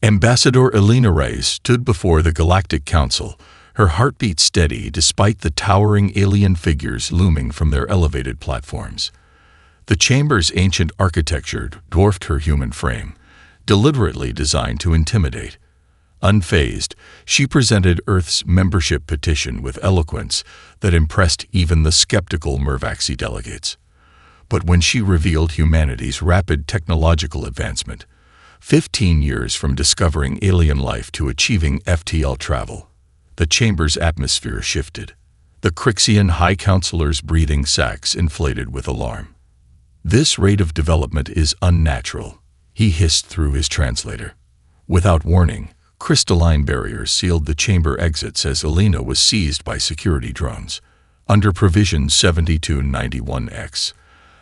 Ambassador Elena Reyes stood before the Galactic Council, her heartbeat steady despite the towering alien figures looming from their elevated platforms. The chamber's ancient architecture dwarfed her human frame, deliberately designed to intimidate. Unfazed, she presented Earth's membership petition with eloquence that impressed even the skeptical Mervaxi delegates. But when she revealed humanity's rapid technological advancement, 15 years from discovering alien life to achieving FTL travel, the chamber's atmosphere shifted. The Crixian High Counselor's breathing sacs inflated with alarm. "This rate of development is unnatural," he hissed through his translator. Without warning, crystalline barriers sealed the chamber exits as Elena was seized by security drones. "Under Provision 7291X,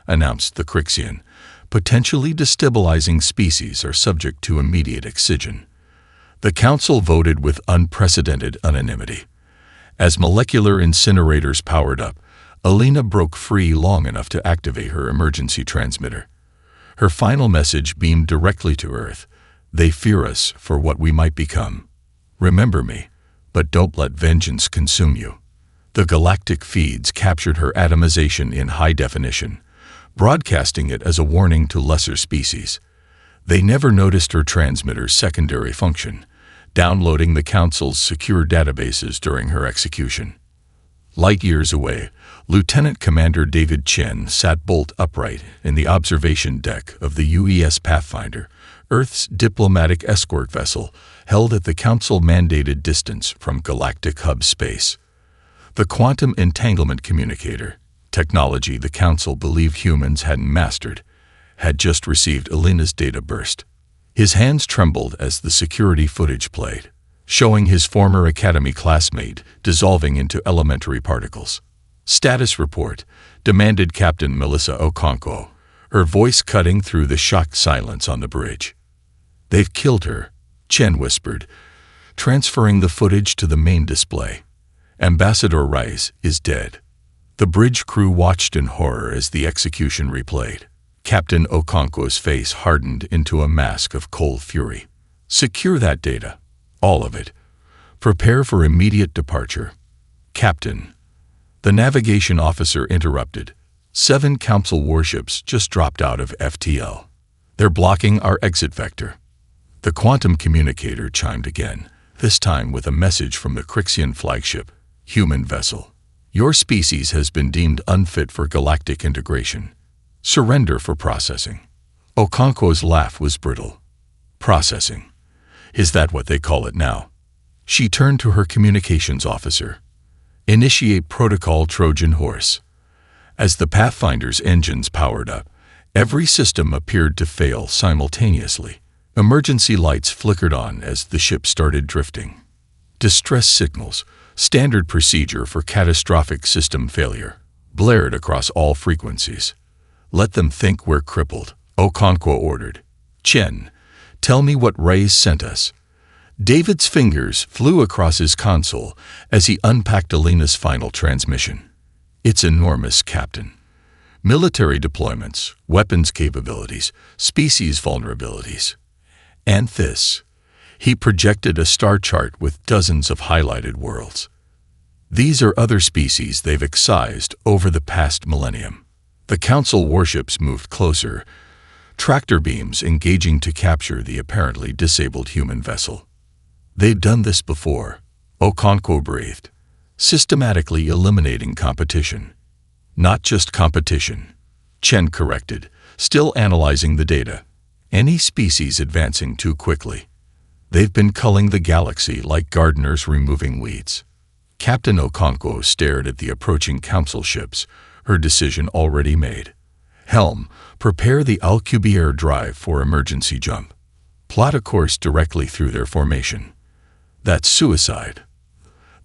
announced the Crixian, potentially destabilizing species are subject to immediate excision. The Council voted with unprecedented unanimity. As molecular incinerators powered up, Elena broke free long enough to activate her emergency transmitter. Her final message beamed directly to Earth. "They fear us for what we might become. Remember me, but don't let vengeance consume you." The galactic feeds captured her atomization in high definition, broadcasting it as a warning to lesser species. They never noticed her transmitter's secondary function, downloading the Council's secure databases during her execution. Light years away, Lieutenant Commander David Chen sat bolt upright in the observation deck of the UES Pathfinder, Earth's diplomatic escort vessel, held at the Council-mandated distance from Galactic Hub space. The quantum entanglement communicator, technology the Council believed humans hadn't mastered, had just received Elena's data burst. His hands trembled as the security footage played, showing his former Academy classmate dissolving into elementary particles. "Status report," demanded Captain Melissa Okonkwo, her voice cutting through the shocked silence on the bridge. "They've killed her," Chen whispered, transferring the footage to the main display. "Ambassador Reyes is dead." The bridge crew watched in horror as the execution replayed. Captain Okonkwo's face hardened into a mask of cold fury. "Secure that data. All of it. Prepare for immediate departure." "Captain," the navigation officer interrupted. 7 Council warships just dropped out of FTL. "They're blocking our exit vector." The quantum communicator chimed again, this time with a message from the Crixian flagship, "Human vessel. Your species has been deemed unfit for galactic integration. Surrender for processing." Okonkwo's laugh was brittle. "Processing? Is that what they call it now?" She turned to her communications officer. "Initiate protocol Trojan Horse." As the Pathfinder's engines powered up, every system appeared to fail simultaneously. Emergency lights flickered on as the ship started drifting. Distress signals, standard procedure for catastrophic system failure, blared across all frequencies. "Let them think we're crippled," Okonkwo ordered. "Chen, tell me what Reyes sent us." David's fingers flew across his console as he unpacked Elena's final transmission. "It's enormous, Captain. Military deployments, weapons capabilities, species vulnerabilities. And this." He projected a star chart with dozens of highlighted worlds. "These are other species they've excised over the past millennium." The Council warships moved closer, tractor beams engaging to capture the apparently disabled human vessel. "They've done this before," Okonkwo breathed, "systematically eliminating competition." "Not just competition," Chen corrected, still analyzing the data. "Any species advancing too quickly. They've been culling the galaxy like gardeners removing weeds." Captain Okonkwo stared at the approaching Council ships, her decision already made. "Helm, prepare the Alcubierre drive for emergency jump. Plot a course directly through their formation." "That's suicide,"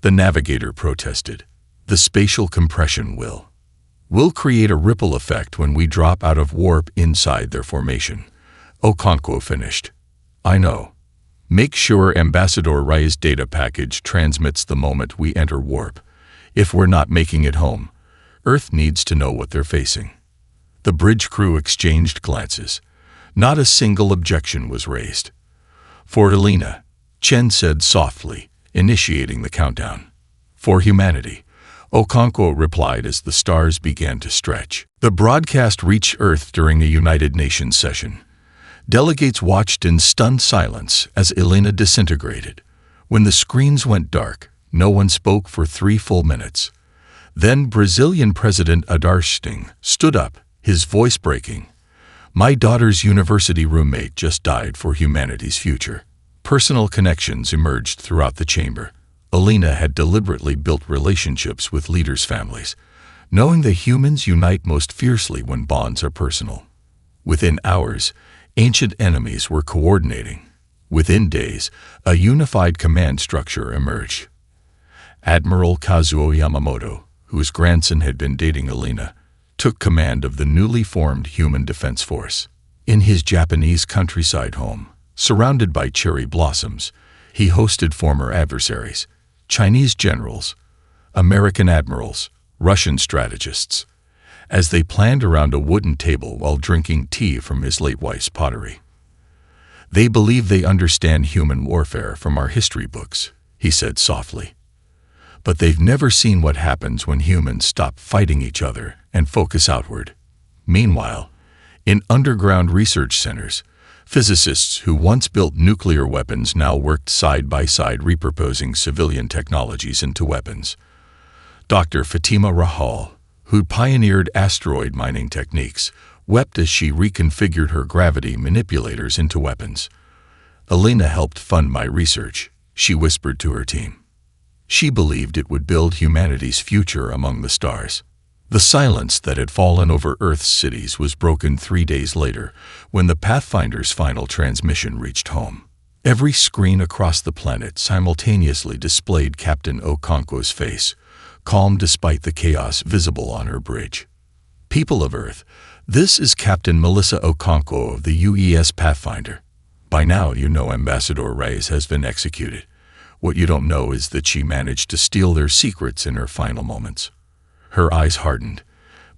the navigator protested. "The spatial compression will create a ripple effect when we drop out of warp inside their formation," Okonkwo finished. "I know. Make sure Ambassador Reyes' data package transmits the moment we enter warp. If we're not making it home, Earth needs to know what they're facing." The bridge crew exchanged glances. Not a single objection was raised. For Elena, Chen said softly, initiating the countdown. For humanity, Okonkwo replied as the stars began to stretch. The broadcast reached Earth during a United Nations session. Delegates watched in stunned silence as Elena disintegrated. When the screens went dark, no one spoke for 3 full minutes. Then Brazilian President Adarshting stood up, his voice breaking. My daughter's university roommate just died for humanity's future. Personal connections emerged throughout the chamber. Elena had deliberately built relationships with leaders' families, knowing that humans unite most fiercely when bonds are personal. Within hours, ancient enemies were coordinating. Within days, a unified command structure emerged. Admiral Kazuo Yamamoto, whose grandson had been dating Elena, took command of the newly formed Human Defense Force. In his Japanese countryside home, surrounded by cherry blossoms, he hosted former adversaries, Chinese generals, American admirals, Russian strategists, as they planned around a wooden table while drinking tea from his late wife's pottery. They believe they understand human warfare from our history books, he said softly. But they've never seen what happens when humans stop fighting each other and focus outward. Meanwhile, in underground research centers, physicists who once built nuclear weapons now worked side by side repurposing civilian technologies into weapons. Dr. Fatima Rahal, who pioneered asteroid mining techniques, wept as she reconfigured her gravity manipulators into weapons. Elena helped fund my research, she whispered to her team. She believed it would build humanity's future among the stars. The silence that had fallen over Earth's cities was broken 3 days later, when the Pathfinder's final transmission reached home. Every screen across the planet simultaneously displayed Captain Okonkwo's face, calm despite the chaos visible on her bridge. People of Earth, this is Captain Melissa Okonkwo of the UES Pathfinder. By now you know Ambassador Reyes has been executed. What you don't know is that she managed to steal their secrets in her final moments. Her eyes hardened.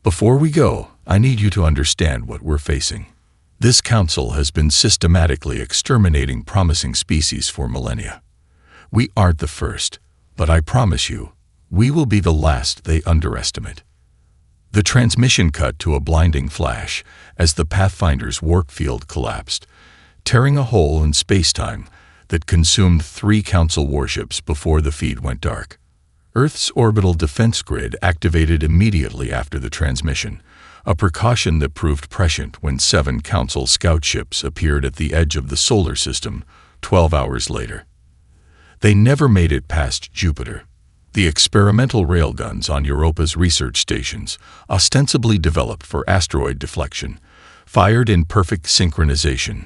Before we go, I need you to understand what we're facing. This council has been systematically exterminating promising species for millennia. We aren't the first, but I promise you, we will be the last they underestimate. The transmission cut to a blinding flash as the Pathfinder's warp field collapsed, tearing a hole in space-time that consumed 3 council warships before the feed went dark. Earth's orbital defense grid activated immediately after the transmission, a precaution that proved prescient when 7 council scout ships appeared at the edge of the solar system 12 hours later. They never made it past Jupiter. The experimental railguns on Europa's research stations, ostensibly developed for asteroid deflection, fired in perfect synchronization,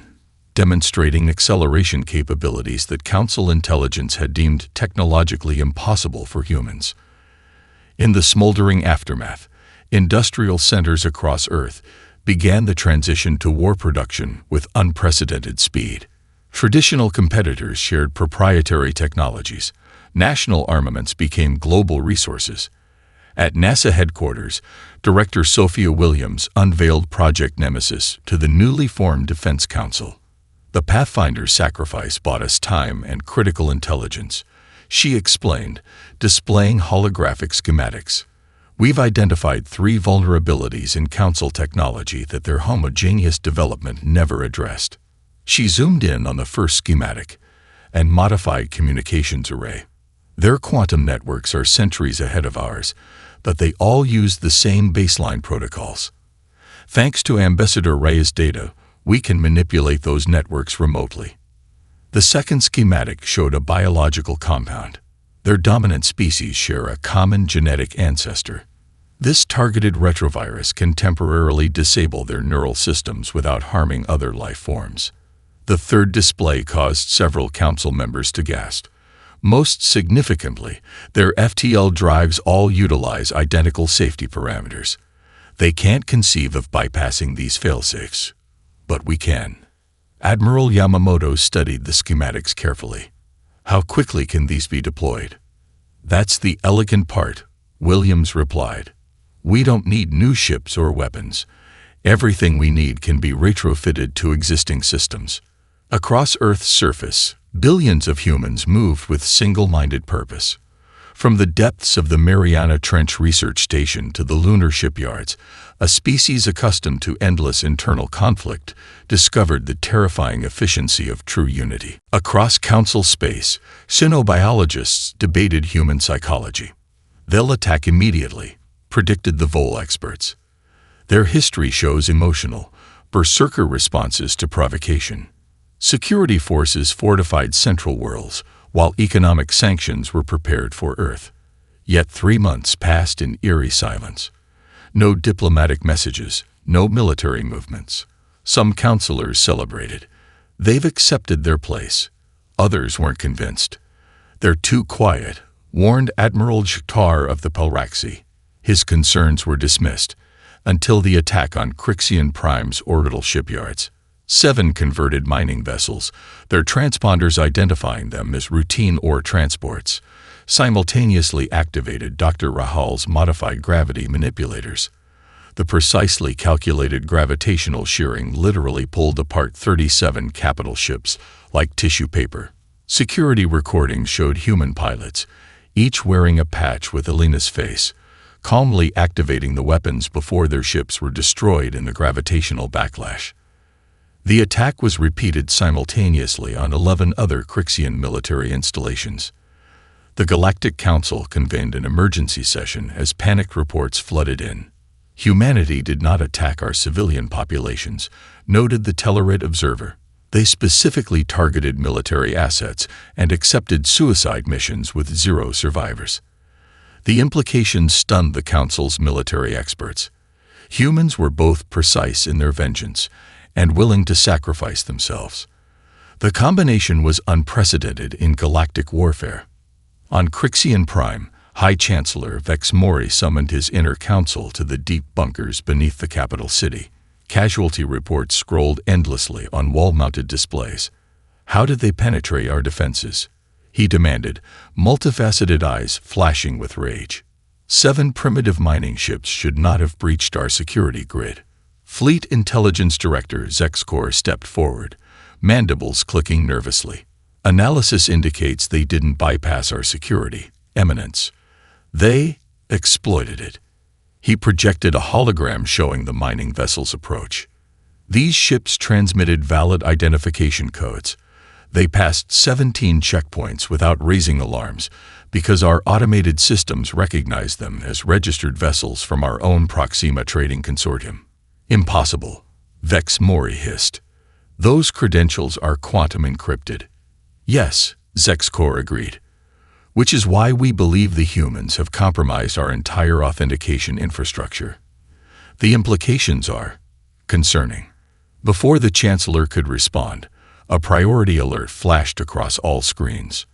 demonstrating acceleration capabilities that Council intelligence had deemed technologically impossible for humans. In the smoldering aftermath, industrial centers across Earth began the transition to war production with unprecedented speed. Traditional competitors shared proprietary technologies. National armaments became global resources. At NASA headquarters, Director Sophia Williams unveiled Project Nemesis to the newly formed Defense Council. The Pathfinder's sacrifice bought us time and critical intelligence, she explained, displaying holographic schematics. We've identified 3 vulnerabilities in Council technology that their homogeneous development never addressed. She zoomed in on the first schematic, and modified communications array. Their quantum networks are centuries ahead of ours, but they all use the same baseline protocols. Thanks to Ambassador Reyes' data, we can manipulate those networks remotely. The second schematic showed a biological compound. Their dominant species share a common genetic ancestor. This targeted retrovirus can temporarily disable their neural systems without harming other life forms. The third display caused several council members to gasp. Most significantly, their FTL drives all utilize identical safety parameters. They can't conceive of bypassing these failsafes. But we can. Admiral Yamamoto studied the schematics carefully. How quickly can these be deployed? That's the elegant part, Williams replied. We don't need new ships or weapons. Everything we need can be retrofitted to existing systems. Across Earth's surface, billions of humans moved with single-minded purpose. From the depths of the Mariana Trench Research Station to the lunar shipyards, a species accustomed to endless internal conflict discovered the terrifying efficiency of true unity. Across Council space, xenobiologists debated human psychology. "They'll attack immediately," predicted the Vol experts. Their history shows emotional, berserker responses to provocation. Security forces fortified central worlds, while economic sanctions were prepared for Earth. Yet 3 months passed in eerie silence. No diplomatic messages, no military movements. Some counselors celebrated. They've accepted their place. Others weren't convinced. "They're too quiet," warned Admiral Jhtar of the Pelraxi. His concerns were dismissed, until the attack on Crixian Prime's orbital shipyards. 7 converted mining vessels, their transponders identifying them as routine ore transports, simultaneously activated Dr. Rahal's modified gravity manipulators. The precisely calculated gravitational shearing literally pulled apart 37 capital ships like tissue paper. Security recordings showed human pilots, each wearing a patch with Alina's face, calmly activating the weapons before their ships were destroyed in the gravitational backlash. The attack was repeated simultaneously on 11 other Crixian military installations. The Galactic Council convened an emergency session as panicked reports flooded in. "Humanity did not attack our civilian populations," noted the Tellurid Observer. "They specifically targeted military assets and accepted suicide missions with 0 survivors." The implications stunned the Council's military experts. Humans were both precise in their vengeance and willing to sacrifice themselves. The combination was unprecedented in galactic warfare. On Crixian Prime, High Chancellor Vex Mori summoned his inner council to the deep bunkers beneath the capital city. Casualty reports scrolled endlessly on wall-mounted displays. "How did they penetrate our defenses?" he demanded, multifaceted eyes flashing with rage. 7 primitive mining ships should not have breached our security grid. Fleet Intelligence Director Zexkor stepped forward, mandibles clicking nervously. "Analysis indicates they didn't bypass our security, Eminence. They exploited it." He projected a hologram showing the mining vessel's approach. These ships transmitted valid identification codes. They passed 17 checkpoints without raising alarms because our automated systems recognized them as registered vessels from our own Proxima trading consortium. "Impossible," Vex Mori hissed. "Those credentials are quantum encrypted." "Yes," Zexkor agreed. "Which is why we believe the humans have compromised our entire authentication infrastructure." The implications are concerning. Before the Chancellor could respond, a priority alert flashed across all screens.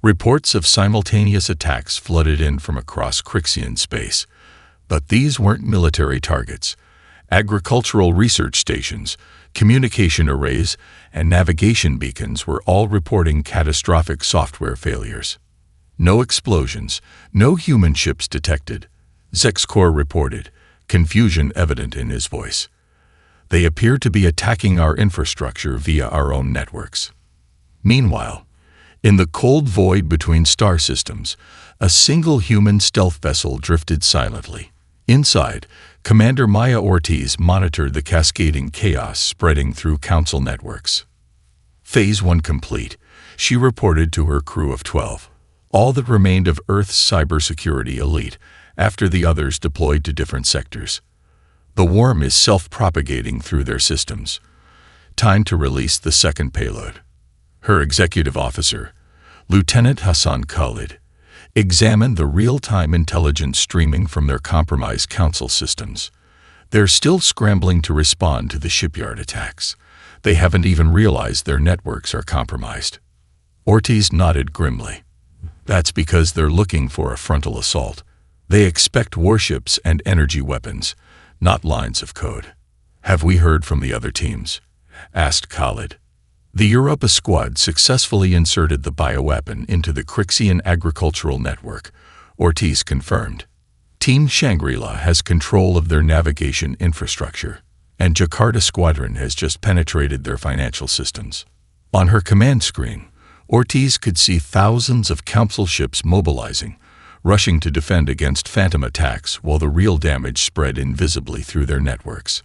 Reports of simultaneous attacks flooded in from across Crixian space. But these weren't military targets. Agricultural research stations, communication arrays, and navigation beacons were all reporting catastrophic software failures. "No explosions, no human ships detected," Zexkor reported, confusion evident in his voice. "They appear to be attacking our infrastructure via our own networks." Meanwhile, in the cold void between star systems, a single human stealth vessel drifted silently. Inside, Commander Maya Ortiz monitored the cascading chaos spreading through Council networks. "Phase 1 complete," she reported to her crew of 12. All that remained of Earth's cybersecurity elite, after the others deployed to different sectors. "The worm is self-propagating through their systems. Time to release the second payload." Her executive officer, Lieutenant Hassan Khalid, examined the real-time intelligence streaming from their compromised Council systems. They're still scrambling to respond to the shipyard attacks. They haven't even realized their networks are compromised. Ortiz nodded grimly. "That's because they're looking for a frontal assault. They expect warships and energy weapons, not lines of code." "Have we heard from the other teams?" asked Khalid. The Europa squad successfully inserted the bioweapon into the Crixian agricultural network, Ortiz confirmed. Team Shangri-La has control of their navigation infrastructure, and Jakarta Squadron has just penetrated their financial systems. On her command screen, Ortiz could see thousands of council ships mobilizing, rushing to defend against phantom attacks while the real damage spread invisibly through their networks.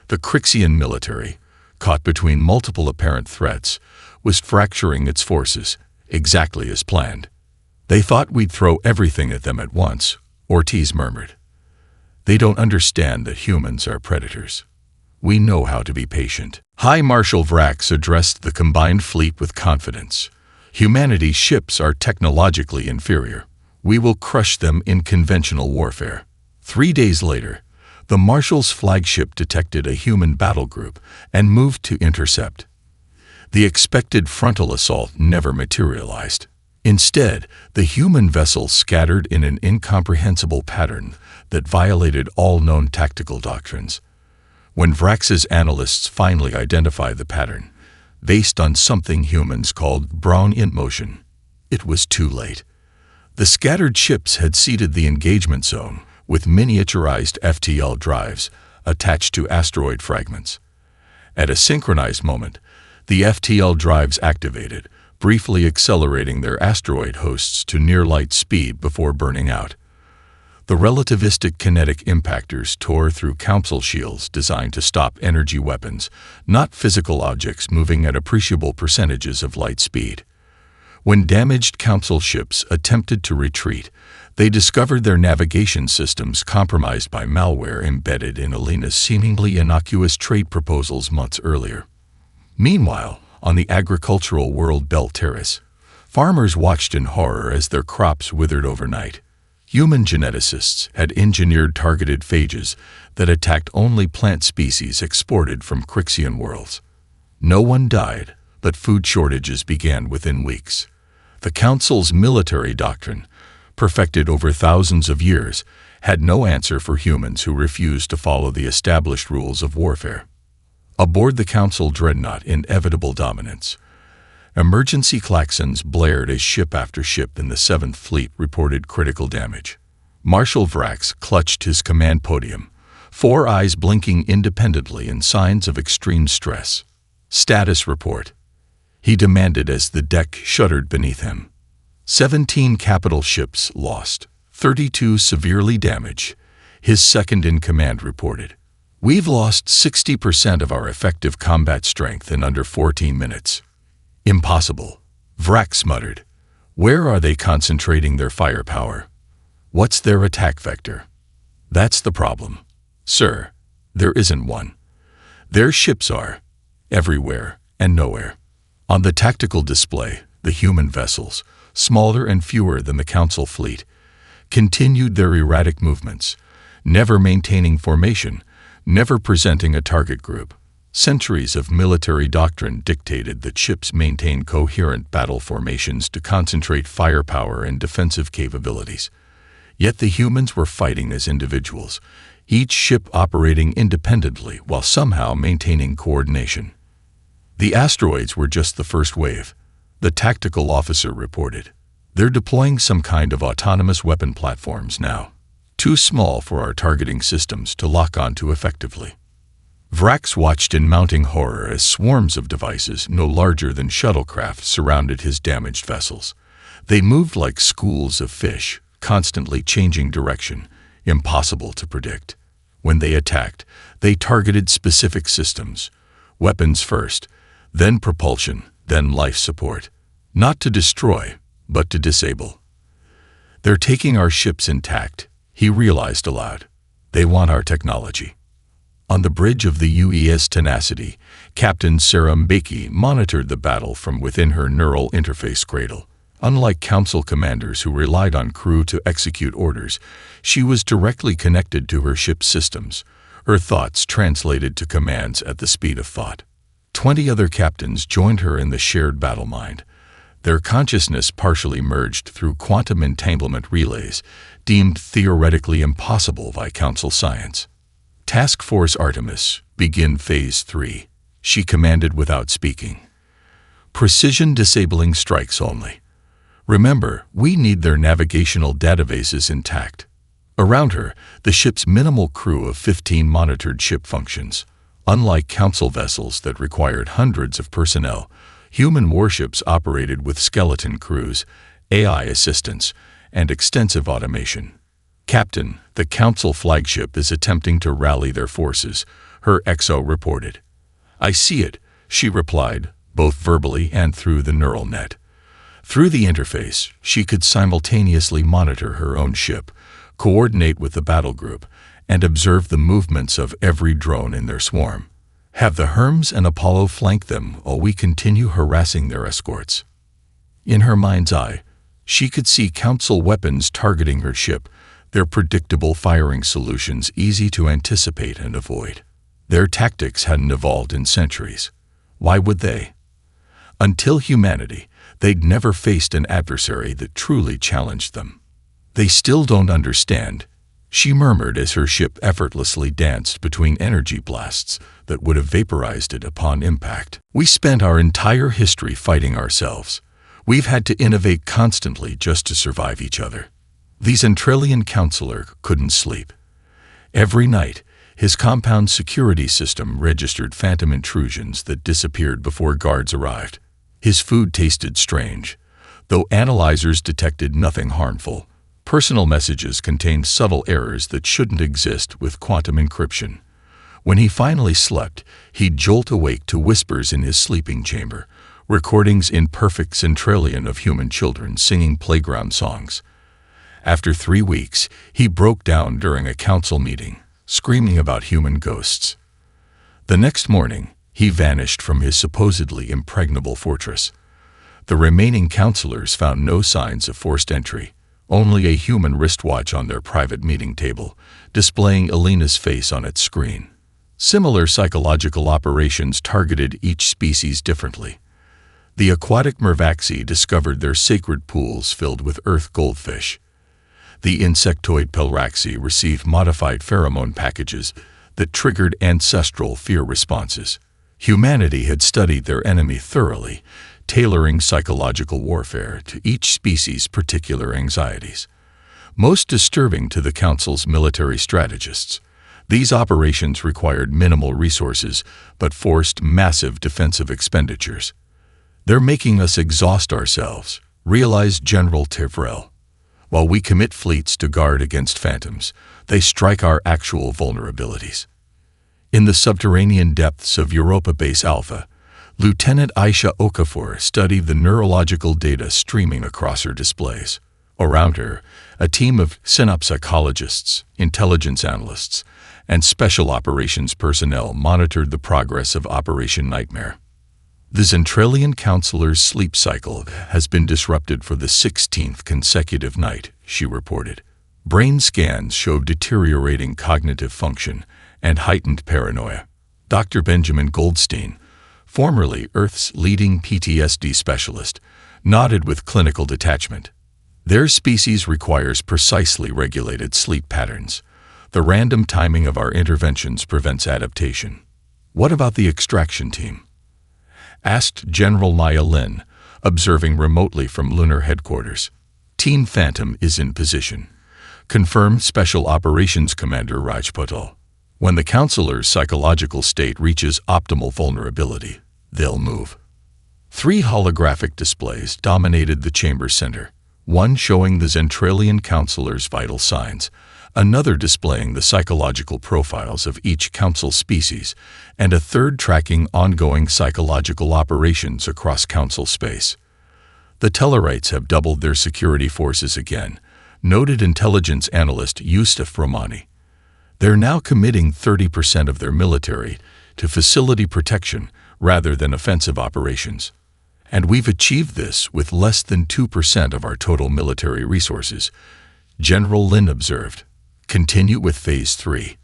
The Crixian military, caught between multiple apparent threats, was fracturing its forces, exactly as planned. "They thought we'd throw everything at them at once," Ortiz murmured. "They don't understand that humans are predators. We know how to be patient." High Marshal Vrax addressed the combined fleet with confidence. "Humanity's ships are technologically inferior. We will crush them in conventional warfare." 3 days later, the Marshal's flagship detected a human battle group and moved to intercept. The expected frontal assault never materialized. Instead, the human vessel scattered in an incomprehensible pattern that violated all known tactical doctrines. When Vrax's analysts finally identified the pattern, based on something humans called Brown in motion, it was too late. The scattered ships had seeded the engagement zone with miniaturized FTL drives attached to asteroid fragments. At a synchronized moment, the FTL drives activated, briefly accelerating their asteroid hosts to near-light speed before burning out. The relativistic kinetic impactors tore through council shields designed to stop energy weapons, not physical objects moving at appreciable percentages of light speed. When damaged council ships attempted to retreat, they discovered their navigation systems compromised by malware embedded in Alina's seemingly innocuous trade proposals months earlier. Meanwhile, on the agricultural World Belt Terrace, farmers watched in horror as their crops withered overnight. Human geneticists had engineered targeted phages that attacked only plant species exported from Crixian worlds. No one died, but food shortages began within weeks. The Council's military doctrine, perfected over thousands of years, had no answer for humans who refused to follow the established rules of warfare. Aboard the Council dreadnought Inevitable Dominance, emergency klaxons blared as ship after ship in the 7th Fleet reported critical damage. Marshal Vrax clutched his command podium, 4 eyes blinking independently in signs of extreme stress. "Status report," he demanded as the deck shuddered beneath him. 17 capital ships lost, 32 severely damaged, his second-in-command reported. "We've lost 60% of our effective combat strength in under 14 minutes. "Impossible," Vrax muttered. "Where are they concentrating their firepower? What's their attack vector?" "That's the problem, sir. There isn't one. Their ships are everywhere and nowhere." On the tactical display, the human vessels, smaller and fewer than the Council fleet, continued their erratic movements, never maintaining formation, never presenting a target group. Centuries of military doctrine dictated that ships maintain coherent battle formations to concentrate firepower and defensive capabilities. Yet the humans were fighting as individuals, each ship operating independently while somehow maintaining coordination. "The asteroids were just the first wave," the tactical officer reported. "They're deploying some kind of autonomous weapon platforms now, too small for our targeting systems to lock onto effectively." Vrax watched in mounting horror as swarms of devices no larger than shuttlecraft surrounded his damaged vessels. They moved like schools of fish, constantly changing direction, impossible to predict. When they attacked, they targeted specific systems, weapons first, then propulsion, then life support. Not to destroy, but to disable. "They're taking our ships intact," he realized aloud. "They want our technology." On the bridge of the UES Tenacity, Captain Sarah Mbeki monitored the battle from within her neural interface cradle. Unlike Council commanders who relied on crew to execute orders, she was directly connected to her ship's systems, her thoughts translated to commands at the speed of thought. 20 other captains joined her in the shared battle mind, their consciousness partially merged through quantum entanglement relays, deemed theoretically impossible by Council science. "Task Force Artemis, begin Phase 3, she commanded without speaking. "Precision disabling strikes only. Remember, we need their navigational databases intact." Around her, the ship's minimal crew of 15 monitored ship functions. Unlike Council vessels that required hundreds of personnel, Human warships operated with skeleton crews, AI assistants, and extensive automation. "Captain, the Council flagship is attempting to rally their forces," her XO reported. "I see it," she replied, both verbally and through the neural net. Through the interface, she could simultaneously monitor her own ship, coordinate with the battle group, and observe the movements of every drone in their swarm. "Have the Hermes and Apollo flank them while we continue harassing their escorts." In her mind's eye, she could see Council weapons targeting her ship, their predictable firing solutions easy to anticipate and avoid. Their tactics hadn't evolved in centuries. Why would they? Until humanity, they'd never faced an adversary that truly challenged them. "They still don't understand," she murmured as her ship effortlessly danced between energy blasts that would have vaporized it upon impact. "We spent our entire history fighting ourselves. We've had to innovate constantly just to survive each other." The Centralian counselor couldn't sleep. Every night, his compound security system registered phantom intrusions that disappeared before guards arrived. His food tasted strange. Though analyzers detected nothing harmful, personal messages contained subtle errors that shouldn't exist with quantum encryption. When he finally slept, he'd jolt awake to whispers in his sleeping chamber, recordings in perfect centralian of human children singing playground songs. After 3 weeks, he broke down during a council meeting, screaming about human ghosts. The next morning, he vanished from his supposedly impregnable fortress. The remaining counselors found no signs of forced entry, only a human wristwatch on their private meeting table, displaying Elena's face on its screen. Similar psychological operations targeted each species differently. The aquatic Mervaxi discovered their sacred pools filled with earth goldfish. The insectoid Pelraxi received modified pheromone packages that triggered ancestral fear responses. Humanity had studied their enemy thoroughly, tailoring psychological warfare to each species' particular anxieties. Most disturbing to the Council's military strategists, these operations required minimal resources but forced massive defensive expenditures. "They're making us exhaust ourselves," realized General Tivrel. "While we commit fleets to guard against phantoms, they strike our actual vulnerabilities." In the subterranean depths of Europa Base Alpha, Lieutenant Aisha Okafor studied the neurological data streaming across her displays. Around her, a team of synapsychologists, intelligence analysts, and special operations personnel monitored the progress of Operation Nightmare. "The Zentralian Counselor's sleep cycle has been disrupted for the 16th consecutive night," she reported. Brain scans showed deteriorating cognitive function and heightened paranoia. Dr. Benjamin Goldstein, formerly Earth's leading PTSD specialist, nodded with clinical detachment. "Their species requires precisely regulated sleep patterns. The random timing of our interventions prevents adaptation." "What about the extraction team?" asked General Maya Lin, observing remotely from lunar headquarters. "Team Phantom is in position," confirmed Special Operations Commander Rajpatal. "When the counselor's psychological state reaches optimal vulnerability, they'll move." 3 holographic displays dominated the chamber center, one showing the Zentralian counselor's vital signs, another displaying the psychological profiles of each council species, and a third tracking ongoing psychological operations across council space. "The Tellarites have doubled their security forces again," noted intelligence analyst Yusuf Romani. "They're now committing 30% of their military to facility protection rather than offensive operations. And we've achieved this with less than 2% of our total military resources," General Lin observed. "Continue with Phase 3.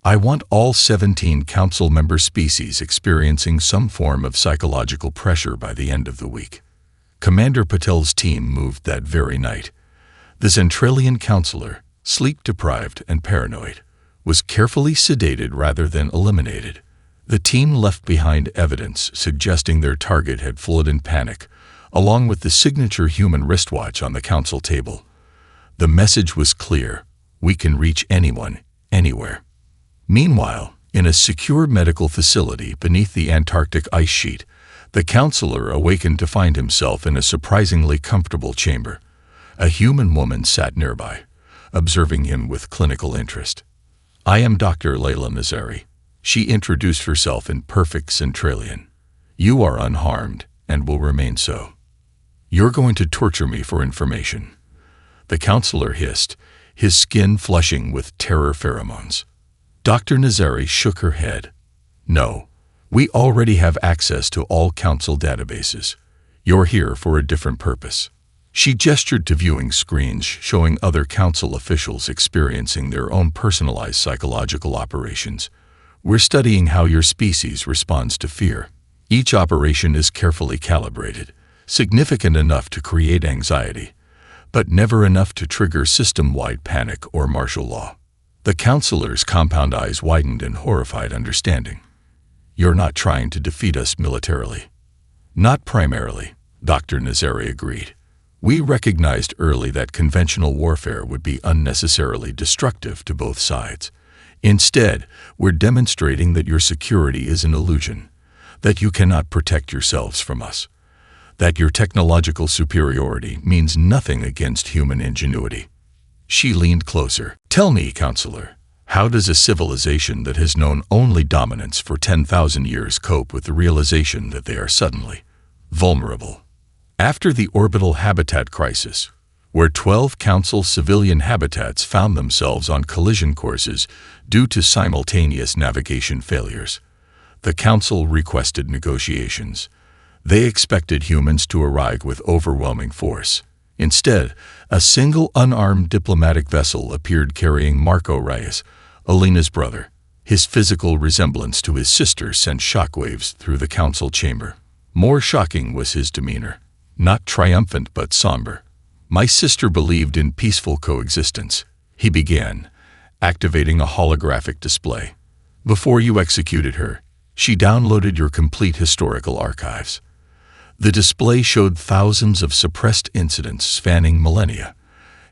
I want all 17 Council member species experiencing some form of psychological pressure by the end of the week." Commander Patel's team moved that very night. The Zentralian counselor, sleep-deprived and paranoid, was carefully sedated rather than eliminated. The team left behind evidence suggesting their target had fled in panic, along with the signature human wristwatch on the council table. The message was clear: we can reach anyone, anywhere. Meanwhile, in a secure medical facility beneath the Antarctic ice sheet, The counselor awakened to find himself in a surprisingly comfortable chamber. A human woman sat nearby, observing him with clinical interest. "I am Dr. Layla Nazari." She introduced herself in perfect Centralian. "You are unharmed and will remain so. You're going to torture me for information." The counselor hissed, his skin flushing with terror pheromones. Dr. Nazari shook her head. "No, we already have access to all council databases. You're here for a different purpose." She gestured to viewing screens showing other council officials experiencing their own personalized psychological operations. "We're studying how your species responds to fear. Each operation is carefully calibrated, significant enough to create anxiety, but never enough to trigger system-wide panic or martial law." The counselor's compound eyes widened in horrified understanding. "You're not trying to defeat us militarily." "Not primarily," Dr. Nazari agreed. "We recognized early that conventional warfare would be unnecessarily destructive to both sides. Instead, we're demonstrating that your security is an illusion, that you cannot protect yourselves from us, that your technological superiority means nothing against human ingenuity." She leaned closer. "Tell me, counselor, how does a civilization that has known only dominance for 10,000 years cope with the realization that they are suddenly vulnerable? After the orbital habitat crisis, where 12 council civilian habitats found themselves on collision courses due to simultaneous navigation failures, the council requested negotiations. They expected humans to arrive with overwhelming force. Instead, a single unarmed diplomatic vessel appeared carrying Marco Reyes, Alina's brother. His physical resemblance to his sister sent shockwaves through the council chamber. More shocking was his demeanor, not triumphant but somber. "My sister believed in peaceful coexistence," he began, activating a holographic display. "Before you executed her, she downloaded your complete historical archives." The display showed thousands of suppressed incidents spanning millennia,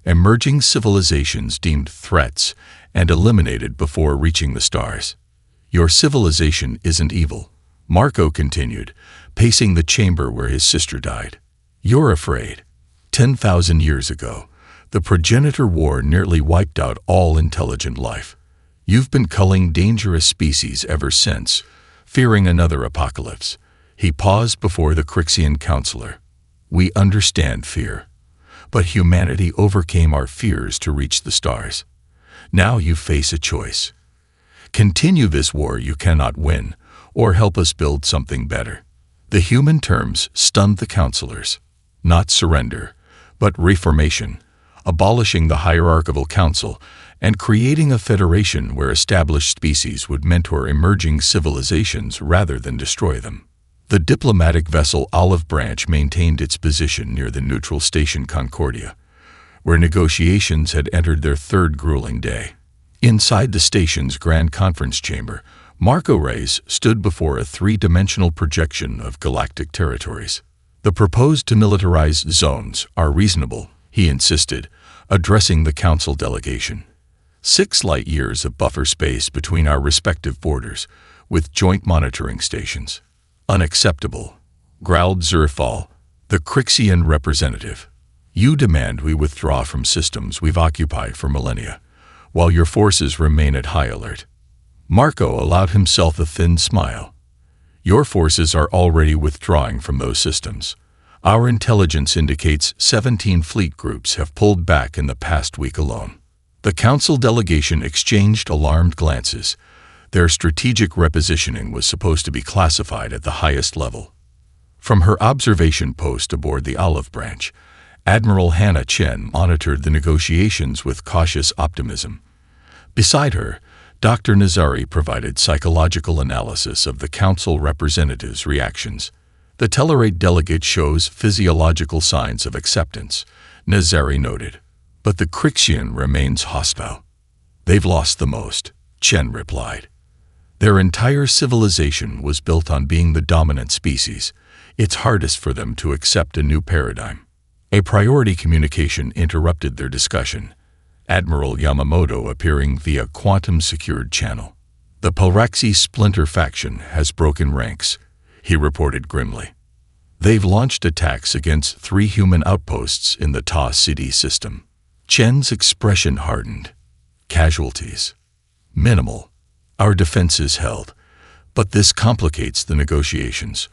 emerging civilizations deemed threats and eliminated before reaching the stars. "Your civilization isn't evil," Marco continued, pacing the chamber where his sister died. "You're afraid. 10,000 years ago, the progenitor war nearly wiped out all intelligent life. You've been culling dangerous species ever since, fearing another apocalypse." He paused before the Crixian counselor. "We understand fear, but humanity overcame our fears to reach the stars. Now you face a choice. Continue this war you cannot win, or help us build something better." The human terms stunned the counselors. Not surrender, but reformation, abolishing the hierarchical council and creating a federation where established species would mentor emerging civilizations rather than destroy them. The diplomatic vessel Olive Branch maintained its position near the neutral station Concordia, where negotiations had entered their third grueling day. Inside the station's grand conference chamber, Marco Reyes stood before a three-dimensional projection of galactic territories. "The proposed demilitarized zones are reasonable," he insisted, addressing the council delegation. 6 light years of buffer space between our respective borders, with joint monitoring stations. "Unacceptable," growled Zerfal, the Crixian representative. "You demand we withdraw from systems we've occupied for millennia, while your forces remain at high alert." Marco allowed himself a thin smile. "Your forces are already withdrawing from those systems. Our intelligence indicates 17 fleet groups have pulled back in the past week alone." The council delegation exchanged alarmed glances. Their strategic repositioning was supposed to be classified at the highest level. From her observation post aboard the Olive Branch, Admiral Hannah Chen monitored the negotiations with cautious optimism. Beside her, Dr. Nazari provided psychological analysis of the council representatives' reactions. "The Tellarate delegate shows physiological signs of acceptance," Nazari noted. "But the Crixian remains hostile." "They've lost the most," Chen replied. "Their entire civilization was built on being the dominant species. It's hardest for them to accept a new paradigm." A priority communication interrupted their discussion, Admiral Yamamoto appearing via quantum-secured channel. "The Pelraxi splinter faction has broken ranks. he reported grimly. They've launched attacks against 3 human outposts in the Ta City system. Chen's expression hardened. Casualties. Minimal. Our defenses held. But this complicates the negotiations.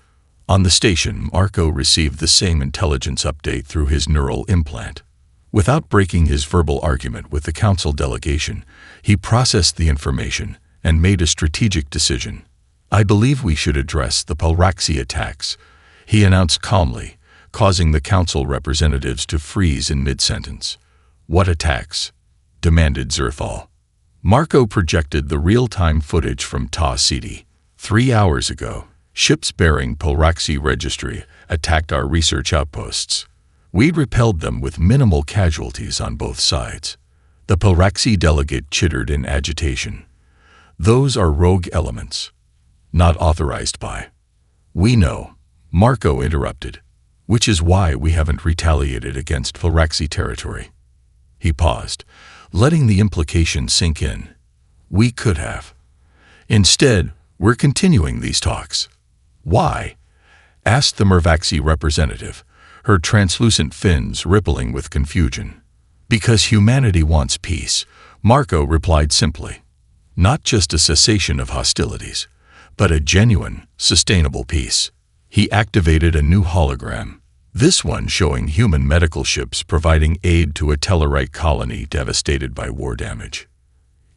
On the station, Marco received the same intelligence update through his neural implant. Without breaking his verbal argument with the council delegation, he processed the information and made a strategic decision. I believe we should address the Pelraxi attacks, he announced calmly, causing the council representatives to freeze in mid-sentence. What attacks? Demanded Zerthal. Marco projected the real-time footage from Ta City. 3 hours ago, ships bearing Pelraxi registry attacked our research outposts. We repelled them with minimal casualties on both sides. The Pelraxi delegate chittered in agitation. Those are rogue elements. Not authorized by. We know, Marco interrupted, which is why we haven't retaliated against Pelraxi territory. He paused, letting the implication sink in. We could have. Instead, we're continuing these talks. Why? Asked the Mervaxi representative, her translucent fins rippling with confusion. Because humanity wants peace, Marco replied simply. Not just a cessation of hostilities, but a genuine, sustainable peace. He activated a new hologram, this one showing human medical ships providing aid to a Tellarite colony devastated by war damage.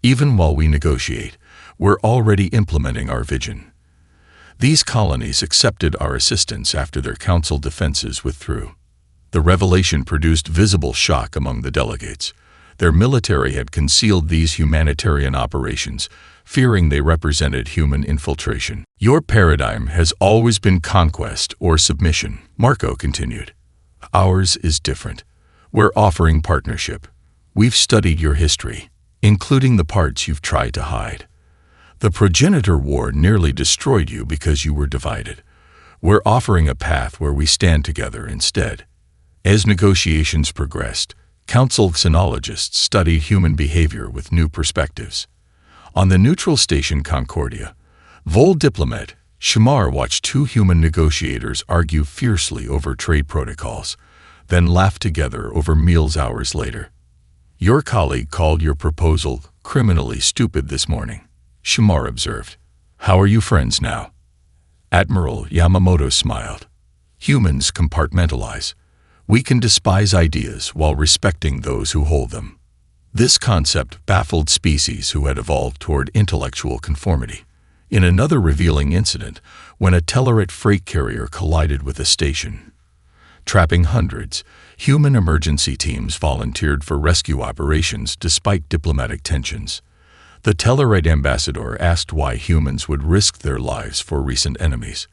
Even while we negotiate, we're already implementing our vision. These colonies accepted our assistance after their council defenses withdrew. The revelation produced visible shock among the delegates. Their military had concealed these humanitarian operations, fearing they represented human infiltration. Your paradigm has always been conquest or submission, Marco continued. Ours is different. We're offering partnership. We've studied your history, including the parts you've tried to hide. The progenitor war nearly destroyed you because you were divided. We're offering a path where we stand together instead. As negotiations progressed, council xenologists studied human behavior with new perspectives. On the neutral station Concordia, Vol Diplomat Shamar watched 2 human negotiators argue fiercely over trade protocols, then laugh together over meals hours later. Your colleague called your proposal criminally stupid this morning, Shamar observed. How are you friends now? Admiral Yamamoto smiled. Humans compartmentalize. We can despise ideas while respecting those who hold them. This concept baffled species who had evolved toward intellectual conformity. In another revealing incident, when a Tellarite freight carrier collided with a station, trapping hundreds, human emergency teams volunteered for rescue operations despite diplomatic tensions. The Tellarite ambassador asked why humans would risk their lives for recent enemies.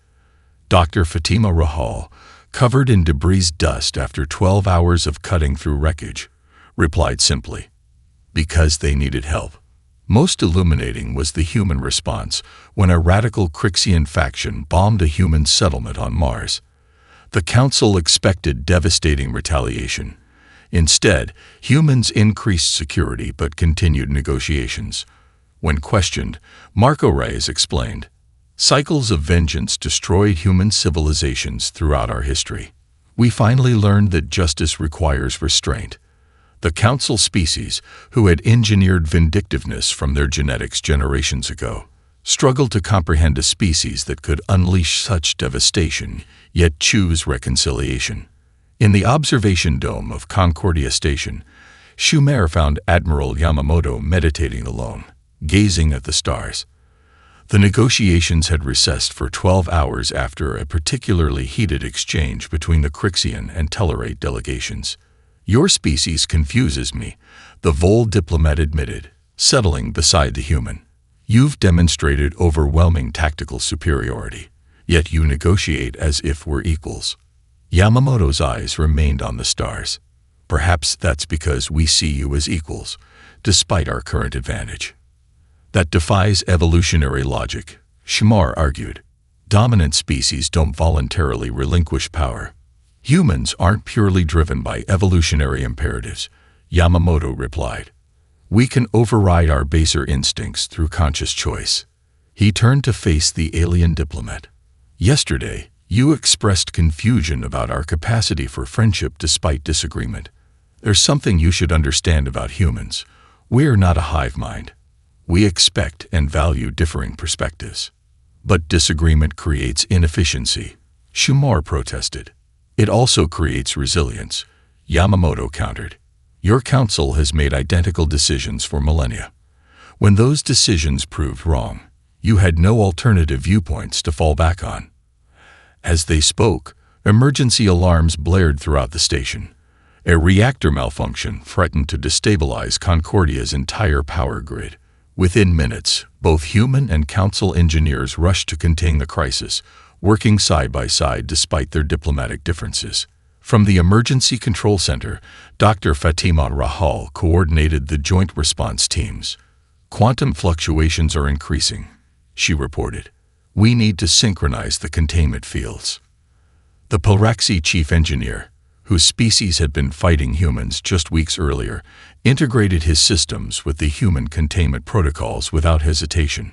Dr. Fatima Rahal, covered in debris dust after 12 hours of cutting through wreckage, replied simply, because they needed help. Most illuminating was the human response when a radical Crixian faction bombed a human settlement on Mars. The Council expected devastating retaliation. Instead, humans increased security but continued negotiations. When questioned, Marco Reyes explained, cycles of vengeance destroyed human civilizations throughout our history. We finally learned that justice requires restraint. The council species, who had engineered vindictiveness from their genetics generations ago, struggled to comprehend a species that could unleash such devastation, yet choose reconciliation. In the observation dome of Concordia Station, Schumer found Admiral Yamamoto meditating alone, gazing at the stars. The negotiations had recessed for 12 hours after a particularly heated exchange between the Crixian and Tellarite delegations. Your species confuses me, the Vol diplomat admitted, settling beside the human. You've demonstrated overwhelming tactical superiority, yet you negotiate as if we're equals. Yamamoto's eyes remained on the stars. Perhaps that's because we see you as equals, despite our current advantage. That defies evolutionary logic, Shamar argued. Dominant species don't voluntarily relinquish power. Humans aren't purely driven by evolutionary imperatives, Yamamoto replied. We can override our baser instincts through conscious choice. He turned to face the alien diplomat. Yesterday, you expressed confusion about our capacity for friendship despite disagreement. There's something you should understand about humans. We're not a hive mind. We expect and value differing perspectives. But disagreement creates inefficiency, Shumar protested. It also creates resilience, Yamamoto countered. Your council has made identical decisions for millennia. When those decisions proved wrong, you had no alternative viewpoints to fall back on. As they spoke, emergency alarms blared throughout the station. A reactor malfunction threatened to destabilize Concordia's entire power grid. Within minutes, both human and council engineers rushed to contain the crisis, working side by side despite their diplomatic differences. From the Emergency Control Center, Dr. Fatima Rahal coordinated the joint response teams. Quantum fluctuations are increasing, she reported. We need to synchronize the containment fields. The Pilraxi chief engineer, whose species had been fighting humans just weeks earlier, integrated his systems with the human containment protocols without hesitation.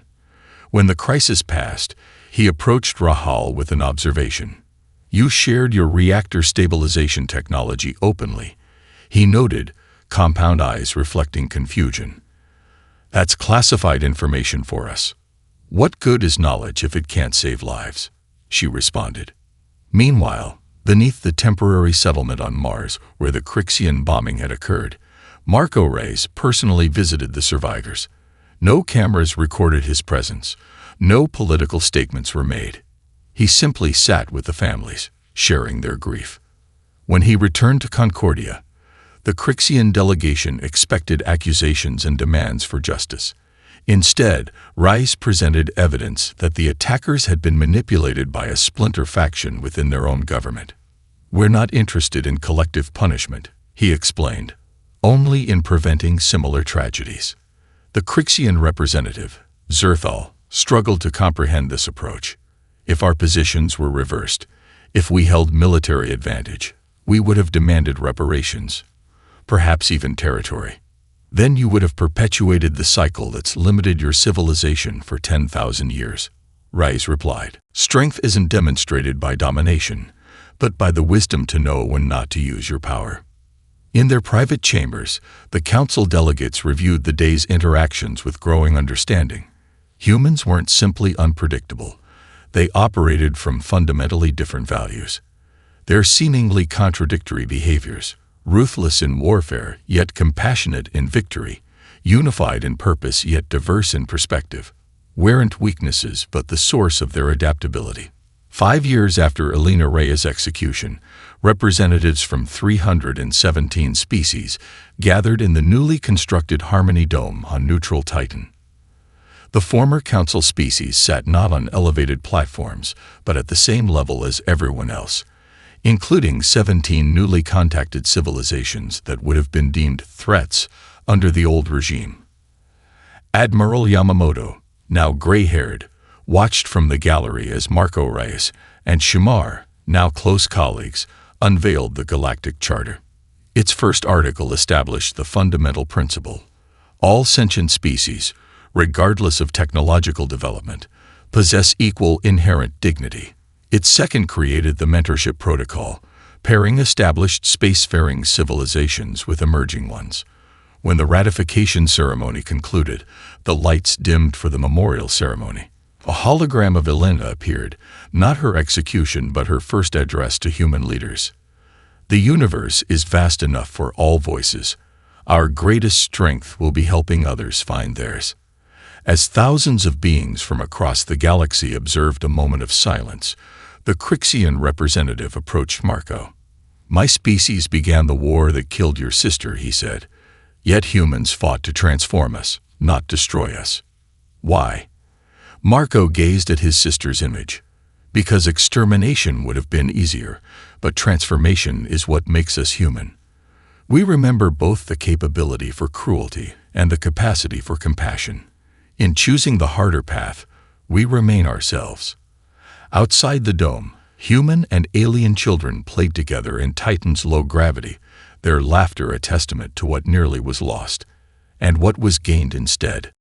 When the crisis passed, he approached Rahal with an observation. You shared your reactor stabilization technology openly, he noted, compound eyes reflecting confusion. That's classified information for us. What good is knowledge if it can't save lives? She responded. Meanwhile, beneath the temporary settlement on Mars where the Crixian bombing had occurred, Marco Reyes personally visited the survivors. No cameras recorded his presence. No political statements were made. He simply sat with the families, sharing their grief. When he returned to Concordia, the Crixian delegation expected accusations and demands for justice. Instead, Rice presented evidence that the attackers had been manipulated by a splinter faction within their own government. We're not interested in collective punishment, he explained, only in preventing similar tragedies. The Crixian representative, Zerthal, struggled to comprehend this approach. If our positions were reversed, if we held military advantage, we would have demanded reparations, perhaps even territory. Then you would have perpetuated the cycle that's limited your civilization for 10,000 years. Rice replied. Strength isn't demonstrated by domination, but by the wisdom to know when not to use your power. In their private chambers, the council delegates reviewed the day's interactions with growing understanding. Humans weren't simply unpredictable. They operated from fundamentally different values. Their seemingly contradictory behaviors, ruthless in warfare yet compassionate in victory, unified in purpose yet diverse in perspective, weren't weaknesses but the source of their adaptability. 5 years after Elena Reyes' execution, representatives from 317 species gathered in the newly constructed Harmony Dome on neutral Titan. The former council species sat not on elevated platforms, but at the same level as everyone else, including 17 newly contacted civilizations that would have been deemed threats under the old regime. Admiral Yamamoto, now gray-haired, watched from the gallery as Marco Reyes and Shumar, now close colleagues, unveiled the Galactic Charter. Its first article established the fundamental principle: all sentient species, regardless of technological development, possess equal inherent dignity. Its second created the Mentorship Protocol, pairing established spacefaring civilizations with emerging ones. When the ratification ceremony concluded, the lights dimmed for the memorial ceremony. A hologram of Elena appeared, not her execution but her first address to human leaders. The universe is vast enough for all voices. Our greatest strength will be helping others find theirs. As thousands of beings from across the galaxy observed a moment of silence, the Crixian representative approached Marco. My species began the war that killed your sister, he said. Yet humans fought to transform us, not destroy us. Why? Marco gazed at his sister's image. Because extermination would have been easier, but transformation is what makes us human. We remember both the capability for cruelty and the capacity for compassion. In choosing the harder path, we remain ourselves. Outside the dome, human and alien children played together in Titan's low gravity, their laughter a testament to what nearly was lost, and what was gained instead.